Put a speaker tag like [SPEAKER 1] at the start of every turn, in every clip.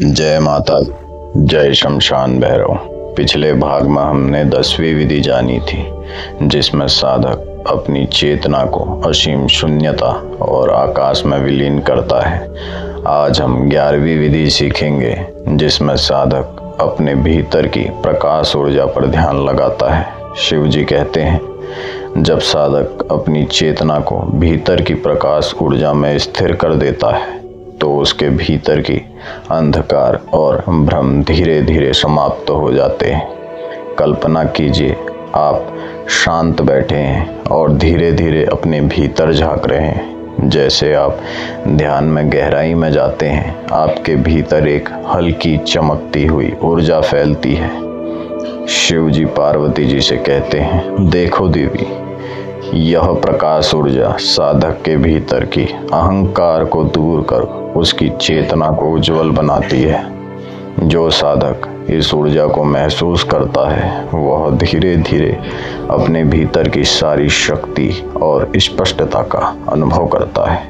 [SPEAKER 1] जय माता, जय शमशान भैरव। पिछले भाग में हमने 10वीं विधि जानी थी, जिसमें साधक अपनी चेतना को असीम शून्यता और आकाश में विलीन करता है। आज हम 11वीं विधि सीखेंगे, जिसमें साधक अपने भीतर की प्रकाश ऊर्जा पर ध्यान लगाता है। शिव जी कहते हैं, जब साधक अपनी चेतना को भीतर की प्रकाश ऊर्जा में स्थिर कर देता है तो उसके भीतर की अंधकार और भ्रम धीरे धीरे समाप्त हो जाते हैं। कल्पना कीजिए, आप शांत बैठे हैं और धीरे धीरे अपने भीतर झांक रहे हैं। जैसे आप ध्यान में गहराई में जाते हैं, आपके भीतर एक हल्की चमकती हुई ऊर्जा फैलती है। शिव जी पार्वती जी से कहते हैं, देखो देवी, यह प्रकाश ऊर्जा साधक के भीतर की अहंकार को दूर कर उसकी चेतना को उज्जवल बनाती है। जो साधक इस ऊर्जा को महसूस करता है, वह धीरे धीरे अपने भीतर की सारी शक्ति और स्पष्टता का अनुभव करता है।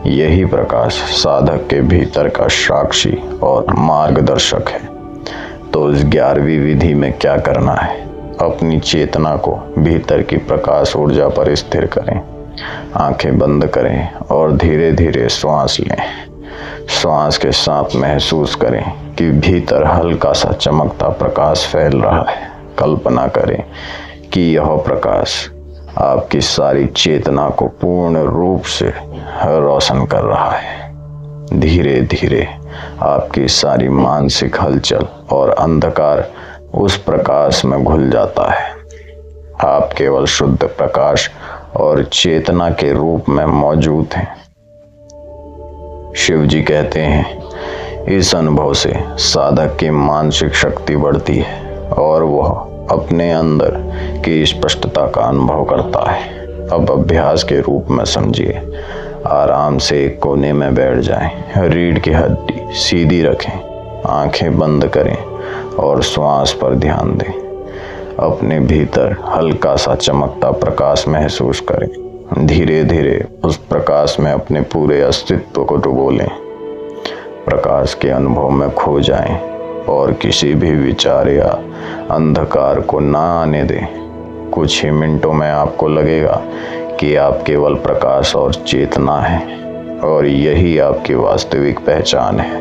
[SPEAKER 1] यही प्रकाश साधक के भीतर का साक्षी और मार्गदर्शक है। तो इस 11वीं विधि में क्या करना है? अपनी चेतना को भीतर की प्रकाश ऊर्जा पर स्थिर करें, आंखें बंद करें और धीरे धीरे श्वास लें। श्वास के साथ महसूस करें कि भीतर हल्का सा चमकता प्रकाश फैल रहा है। कल्पना करें कि यह प्रकाश आपकी सारी चेतना को पूर्ण रूप से रोशन कर रहा है। धीरे धीरे आपकी सारी मानसिक हलचल और अंधकार उस प्रकाश में घुल जाता है। आप केवल शुद्ध प्रकाश और चेतना के रूप में मौजूद हैं। शिव जी कहते हैं, इस अनुभव से साधक की मानसिक शक्ति बढ़ती है और वह अपने अंदर की स्पष्टता का अनुभव करता है। अब अभ्यास के रूप में समझिए। आराम से एक कोने में बैठ जाएं, रीढ़ की हड्डी सीधी रखें, आंखें बंद करें और श्वास पर ध्यान दें। अपने भीतर हल्का सा चमकता प्रकाश महसूस करें। धीरे धीरे उस प्रकाश में अपने पूरे अस्तित्व को डुबो लें। प्रकाश के अनुभव में खो जाएं और किसी भी विचार या अंधकार को ना आने दें। कुछ ही मिनटों में आपको लगेगा कि आप केवल प्रकाश और चेतना हैं और यही आपकी वास्तविक पहचान है।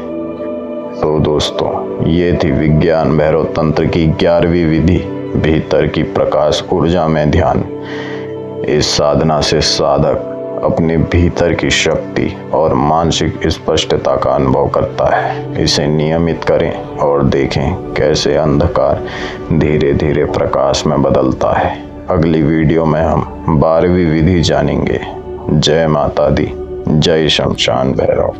[SPEAKER 1] तो दोस्तों, ये थी विज्ञान भैरव तंत्र की 11वीं विधि, भीतर की प्रकाश ऊर्जा में ध्यान। इस साधना से साधक अपने भीतर की शक्ति और मानसिक स्पष्टता का अनुभव करता है। इसे नियमित करें और देखें कैसे अंधकार धीरे धीरे प्रकाश में बदलता है। अगली वीडियो में हम 12वीं विधि जानेंगे। जय माता दी, जय शमशान भैरव।